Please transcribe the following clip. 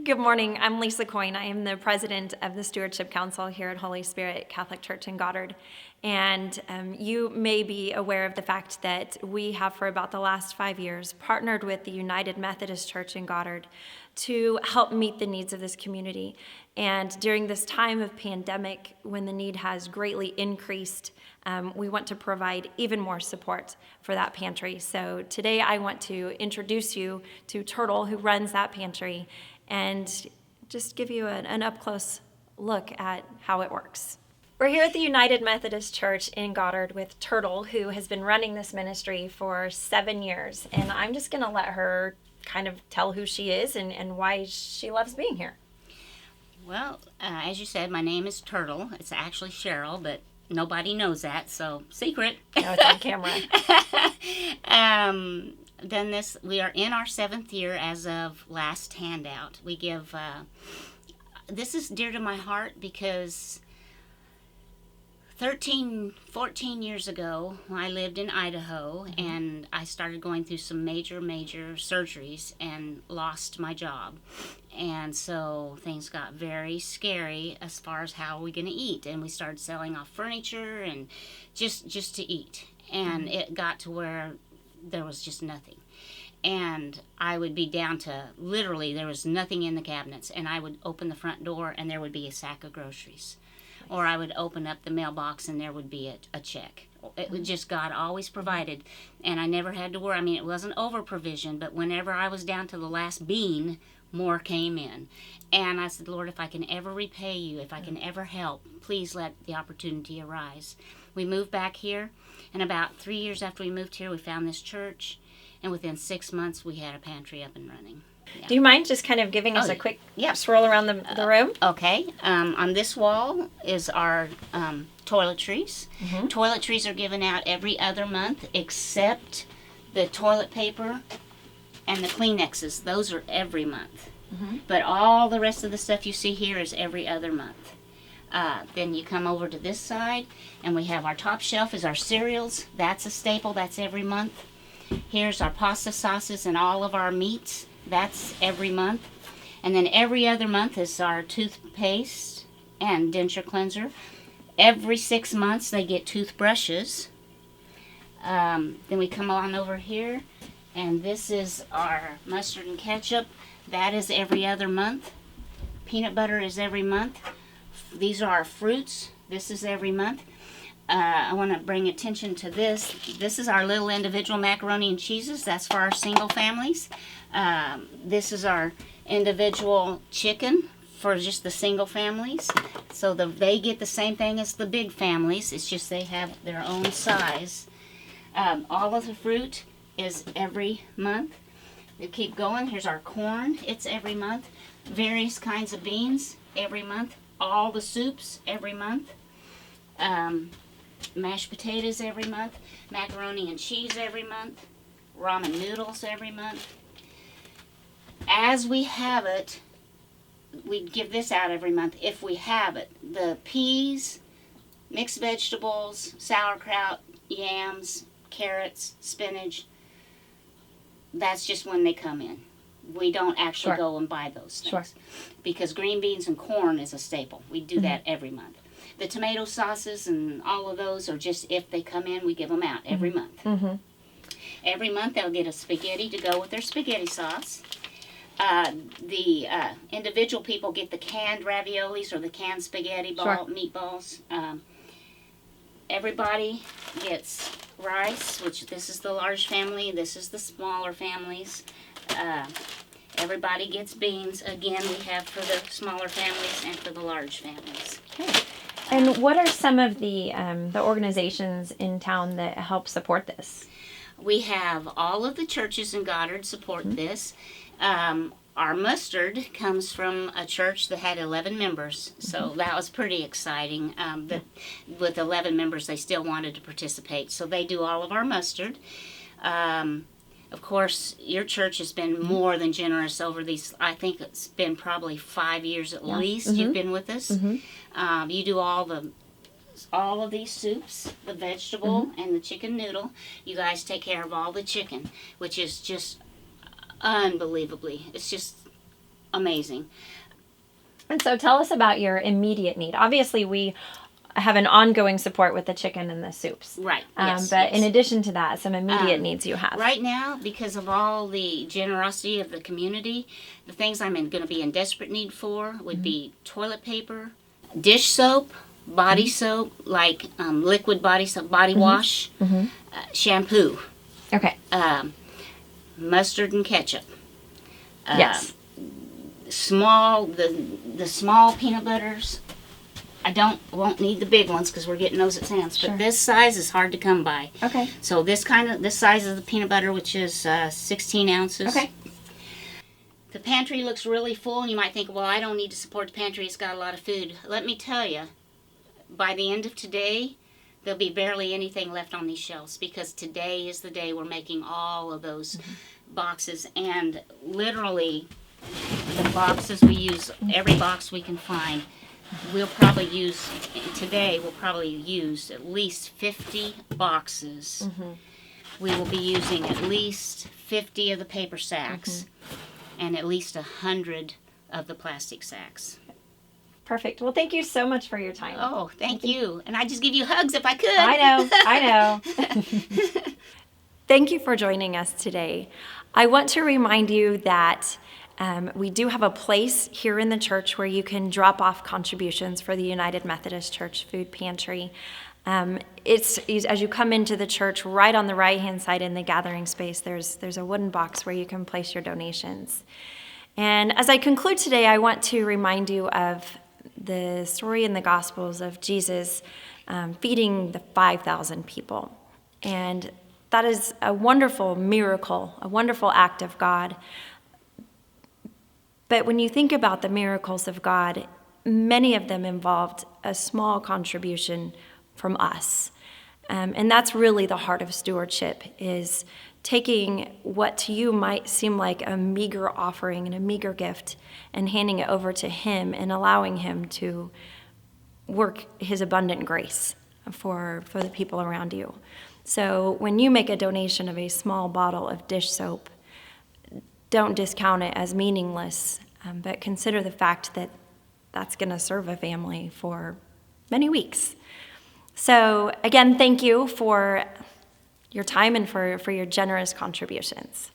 Good morning. I'm Lisa Coyne. I am the president of the Stewardship Council here at Holy Spirit Catholic Church in Goddard. And you may be aware of the fact that we have, for about the last 5 years, partnered with the United Methodist Church in Goddard to help meet the needs of this community. And during this time of pandemic, when the need has greatly increased, we want to provide even more support for that pantry. So today I want to introduce you to Turtle, who runs that pantry, and just give you an up-close look at how it works. We're here at the United Methodist Church in Goddard with Turtle, who has been running this ministry for 7 years. And I'm just going to let her kind of tell who she is and why she loves being here. Well, as you said, my name is Turtle. It's actually Cheryl, but nobody knows that, so secret. No, it's on camera. We are in our 7th year as of last handout. We give, this is dear to my heart because 14 years ago, I lived in Idaho, and I started going through some major surgeries and lost my job. And so things got very scary as far as how are we going to eat. And we started selling off furniture and just to eat. And it got to where there was just nothing. And I would be down to literally there was nothing in the cabinets. And I would open the front door and there would be a sack of groceries. Or I would open up the mailbox and there would be a check. It was just God always provided. And I never had to worry. I mean, it wasn't over provision, but whenever I was down to the last bean, more came in. And I said, Lord, if I can ever repay you, if I can ever help, please let the opportunity arise. We moved back here, and about 3 years after we moved here, we found this church, and within 6 months, we had a pantry up and running. Yeah. Do you mind just kind of giving us a quick swirl around the room? Okay. On this wall is our toiletries. Toiletries are given out every other month, except the toilet paper and the Kleenexes. Those are every month. But all the rest of the stuff you see here is every other month. Then you come over to this side, and we have our top shelf is our cereals. That's a staple. That's every month. Here's our pasta sauces and all of our meats. That's every month. And then every other month is our toothpaste and denture cleanser. Every 6 months they get toothbrushes. Then we come on over here, and this is our mustard and ketchup. That is every other month. Peanut butter is every month. These are our fruits. This is every month. I want to bring attention to this. This is our little individual macaroni and cheeses. That's for our single families. This is our individual chicken for just the single families. So they get the same thing as the big families. It's just they have their own size. All of the fruit is every month. We keep going. Here's our corn. It's every month. Various kinds of beans every month. All the soups every month. Mashed potatoes every month. Macaroni and cheese every month. Ramen noodles every month. As we have it, we give this out every month if we have it. The peas, mixed vegetables, sauerkraut, yams, carrots, spinach, that's just when they come in. We don't actually go and buy those things. Because green beans and corn is a staple. We do that every month. The tomato sauces and all of those are just if they come in, we give them out every month. Every month they'll get a spaghetti to go with their spaghetti sauce. The individual people get the canned raviolis or the canned spaghetti meatballs. Everybody gets rice, which this is the large family, this is the smaller families. Everybody gets beans. Again, we have for the smaller families and for the large families. Okay. And what are some of the organizations in town that help support this? We have all of the churches in Goddard support this. Our mustard comes from a church that had 11 members, so that was pretty exciting. That with 11 members, they still wanted to participate, so they do all of our mustard. Of course, your church has been more than generous over these, I think it's been probably 5 years at least you've been with us. You do all of these soups, the vegetable and the chicken noodle. You guys take care of all the chicken, which is just unbelievably, it's just amazing. And so tell us about your immediate need. Obviously, we have an ongoing support with the chicken and the soups. Right. Yes. But yes. in addition to that, some immediate needs you have. Right now, because of all the generosity of the community, the things I'm going to be in desperate need for would be toilet paper, dish soap, body soap, like liquid body soap, body wash, shampoo, Okay. mustard and ketchup. Yes. The small peanut butters. Won't need the big ones because we're getting those at Sam's. Sure. But this size is hard to come by. Okay. So this size of the peanut butter, which is 16 ounces. Okay. The pantry looks really full, and you might think, well, I don't need to support the pantry. It's got a lot of food. Let me tell you, by the end of today, there'll be barely anything left on these shelves because today is the day we're making all of those boxes. And literally, the boxes we use, every box we can find, we'll probably use at least 50 boxes. We will be using at least 50 of the paper sacks and at least 100 of the plastic sacks. Perfect. Well, thank you so much for your time. Oh, thank you. And I'd just give you hugs if I could. I know. Thank you for joining us today. I want to remind you that we do have a place here in the church where you can drop off contributions for the United Methodist Church Food Pantry. It's as you come into the church, right on the right-hand side in the gathering space, there's a wooden box where you can place your donations. And as I conclude today, I want to remind you of the story in the Gospels of Jesus feeding the 5,000 people. And that is a wonderful miracle, a wonderful act of God. But when you think about the miracles of God, many of them involved a small contribution from us. And that's really the heart of stewardship, is taking what to you might seem like a meager offering and a meager gift and handing it over to Him and allowing Him to work His abundant grace for the people around you. So when you make a donation of a small bottle of dish soap, don't discount it as meaningless, but consider the fact that that's going to serve a family for many weeks. So again, thank you for your time and for your generous contributions.